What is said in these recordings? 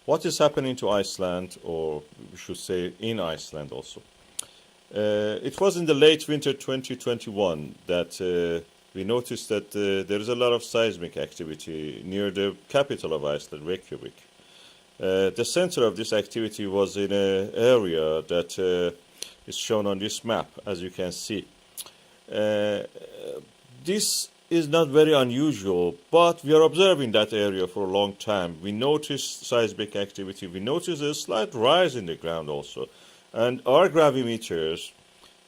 What is happening to Iceland, or we should say in Iceland also? It was in the late winter 2021 that we noticed that there is a lot of seismic activity near the capital of Iceland, Reykjavik. The center of this activity was in an area that is shown on this map, as you can see. This is not very unusual, but we are observing that area for a long time. We notice seismic activity. We notice a slight rise in the ground also. And our gravimeters,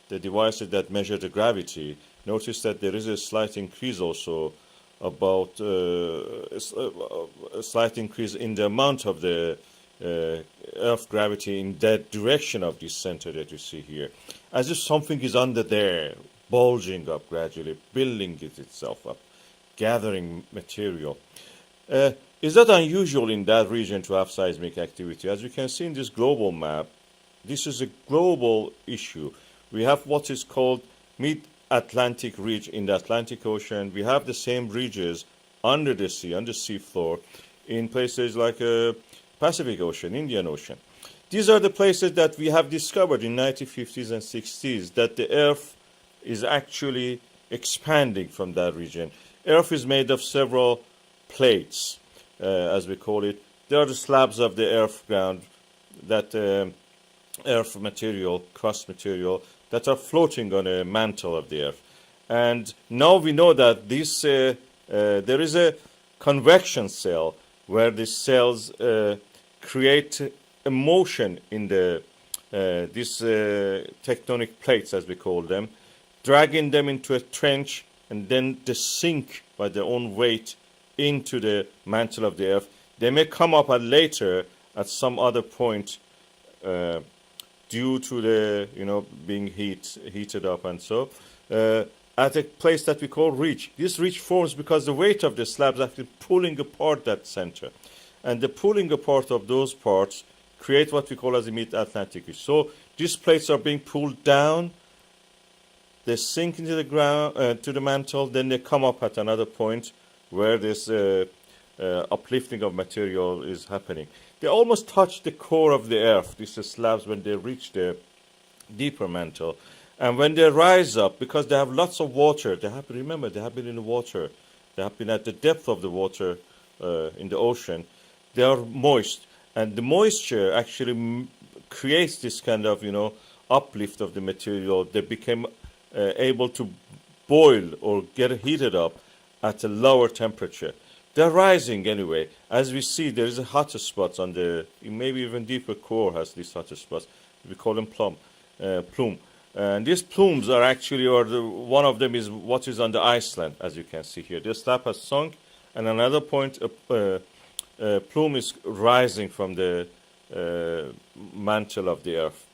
the devices that measure the gravity, notice that there is a slight increase also, about a slight increase in the amount of the Earth gravity in that direction of this center that you see here. As if something is under there, bulging up gradually, building itself up, gathering material. Is that unusual in that region to have seismic activity? As you can see in this global map, this is a global issue. We have what is called mid-Atlantic ridge in the Atlantic Ocean. We have the same ridges under the sea, on the seafloor, in places like Pacific Ocean, Indian Ocean. These are the places that we have discovered in 1950s and 60s that the Earth is actually expanding from that region. Earth is made of several plates, as we call it. They are the slabs of the earth ground, that earth material, crust material, that are floating on a mantle of the earth. And now we know that this there is a convection cell where these cells create a motion in the these tectonic plates, as we call them, dragging them into a trench, and then they sink by their own weight into the mantle of the earth. They may come up later at some other point due to the being heated up and so at a place that we call ridge. This ridge forms because the weight of the slabs actually pulling apart that center, and the pulling apart of those parts create what we call as the mid-Atlantic ridge. So these plates are being pulled down. They sink into the ground, to the mantle, then they come up at another point where this uplifting of material is happening. They almost touch the core of the earth, these slabs, when they reach the deeper mantle. And when they rise up, because they have lots of water, they have been in the water, they have been at the depth of the water in the ocean, they are moist. And the moisture actually creates this kind of, uplift of the material. They became able to boil or get heated up at a lower temperature. They're rising anyway. As we see, there is a hotter spots on the, maybe even deeper core has these hotter spots. We call them plume. And these plumes are actually, one of them is what is on the Iceland, as you can see here. This slab has sunk, and another point, a plume is rising from the mantle of the earth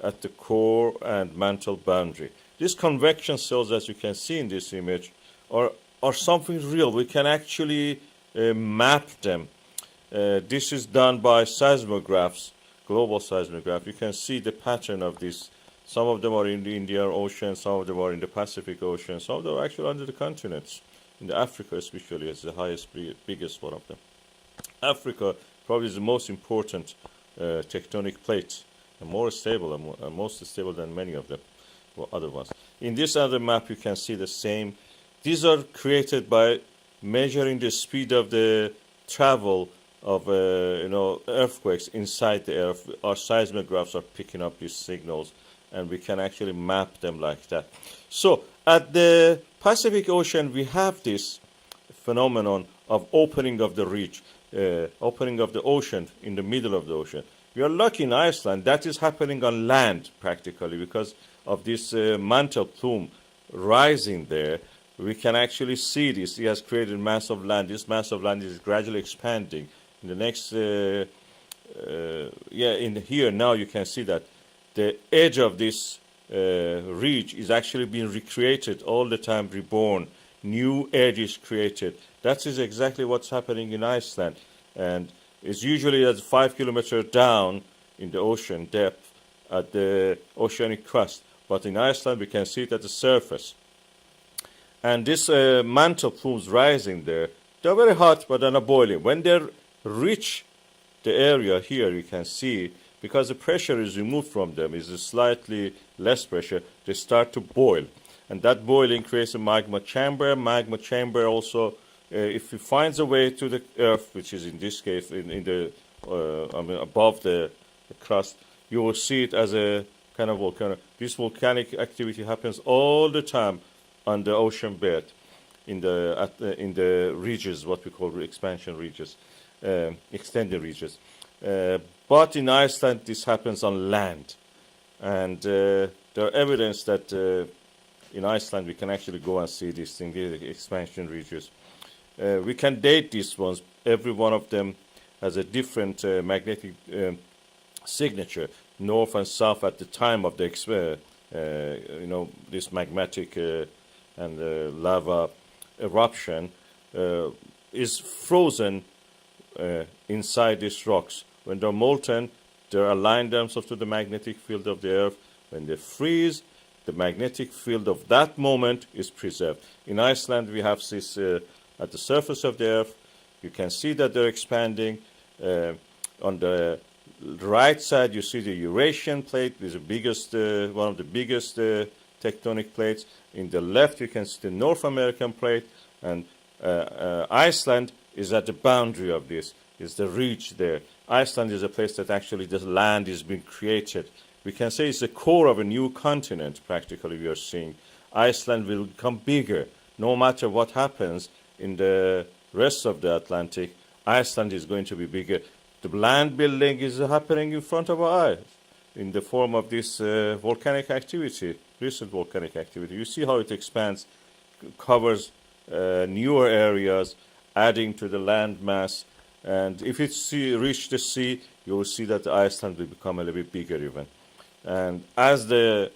at the core and mantle boundary. These convection cells, as you can see in this image, are something real. We can actually map them. This is done by seismographs, global seismograph. You can see the pattern of this. Some of them are in the Indian Ocean, some of them are in the Pacific Ocean, some of them are actually under the continents. In Africa especially is the biggest one of them. Africa probably is the most important tectonic plate, and more stable, and most stable than many of them, other ones. In this other map, you can see the same. These are created by measuring the speed of the travel of earthquakes inside the earth. Our seismographs are picking up these signals, and we can actually map them like that. So at the Pacific Ocean, we have this phenomenon of opening of the ridge, opening of the ocean in the middle of the ocean. We are lucky in Iceland that is happening on land practically because of this mantle plume rising there. We can actually see this. It has created mass of land. This mass of land is gradually expanding. In the next, in here now you can see that the edge of this ridge is actually being recreated all the time, reborn. New edge is created. That is exactly what's happening in Iceland. And it's usually at 5 kilometers down in the ocean depth at the oceanic crust. But in Iceland, we can see it at the surface. And this mantle plumes rising there, they're very hot, but they're not boiling. When they reach the area here, you can see, because the pressure is removed from them, is a slightly less pressure, they start to boil. And that boiling creates a magma chamber. Magma chamber also, if it finds a way to the earth, which is in this case above the crust, you will see it as a kind of volcano. This volcanic activity happens all the time on the ocean bed, in the ridges, what we call expansion ridges, extended ridges. But in Iceland, this happens on land, and there are evidence that in Iceland we can actually go and see these things, the expansion ridges. We can date these ones. Every one of them has a different magnetic signature, north and south at the time of the this magmatic and lava eruption is frozen inside these rocks. When they're molten, they align themselves to the magnetic field of the earth. When they freeze, the magnetic field of that moment is preserved. In Iceland, we have this at the surface of the earth. You can see that they're expanding. On the right side, you see the Eurasian plate, with the biggest, one of the biggest tectonic plates. In the left, you can see the North American plate, and Iceland is at the boundary of this. Is the ridge there. Iceland is a place that actually the land is being created. We can say it's the core of a new continent, practically, we are seeing. Iceland will become bigger. No matter what happens in the rest of the Atlantic, Iceland is going to be bigger. The land building is happening in front of our eyes in the form of this volcanic activity, recent volcanic activity. You see how it expands, covers newer areas, adding to the land mass. And if it reach the sea, you will see that Iceland will become a little bit bigger even. And as the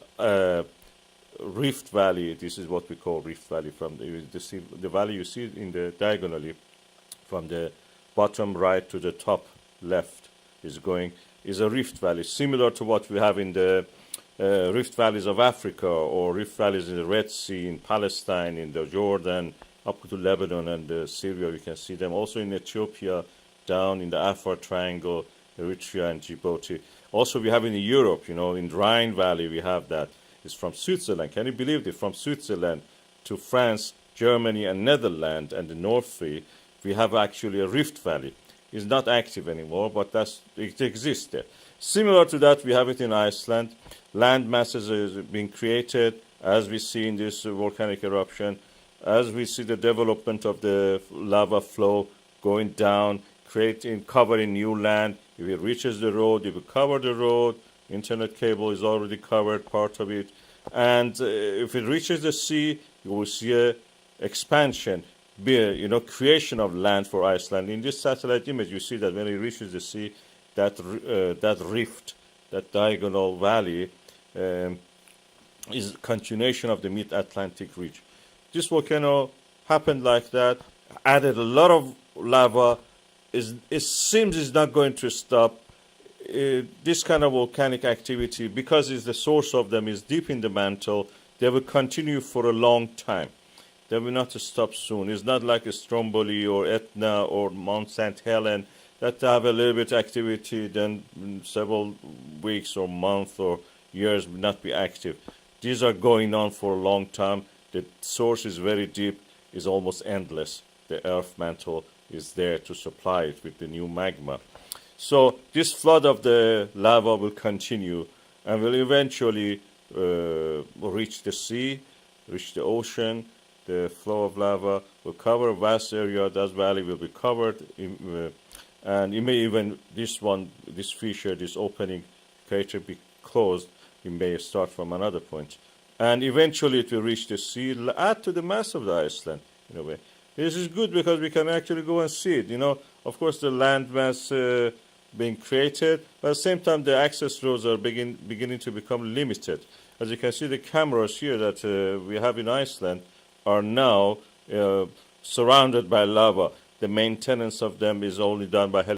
Rift Valley, this is what we call Rift Valley, from the valley you see in the diagonally, from the bottom right to the top left is a Rift Valley, similar to what we have in the Rift Valleys of Africa, or Rift Valleys in the Red Sea, in Palestine, in the Jordan, up to Lebanon and Syria. We can see them also in Ethiopia, down in the Afar Triangle, Eritrea and Djibouti. Also, we have in Europe, in Rhine Valley, we have that. It's from Switzerland. Can you believe it? From Switzerland to France, Germany, and Netherlands, and the North Sea, we have actually a Rift Valley. It's not active anymore, but it exists there. Similar to that, we have it in Iceland. Land masses are being created, as we see in this volcanic eruption, as we see the development of the lava flow going down, covering new land. If it reaches the road, it will cover the road. Internet cable is already covered, part of it. And if it reaches the sea, you will see a expansion, creation of land for Iceland. In this satellite image, you see that when it reaches the sea, that rift, that diagonal valley, is continuation of the mid-Atlantic ridge. This volcano happened like that, added a lot of lava. It seems it's not going to stop. This kind of volcanic activity, because the source of them is deep in the mantle, they will continue for a long time. They will not stop soon. It's not like a Stromboli or Etna or Mount St. Helens that have a little bit activity, then several weeks or months or years will not be active. These are going on for a long time. The source is very deep, is almost endless. The earth mantle is there to supply it with the new magma. So this flood of the lava will continue and will eventually reach the sea, reach the ocean. The flow of lava will cover a vast area. That valley will be covered, and it may even, this fissure, this opening crater be closed. It may start from another point. And eventually it will reach the sea, add to the mass of the Iceland, in a way. This is good because we can actually go and see it. Of course, the land mass being created, but at the same time, the access roads are beginning to become limited. As you can see, the cameras here that we have in Iceland are now surrounded by lava. The maintenance of them is only done by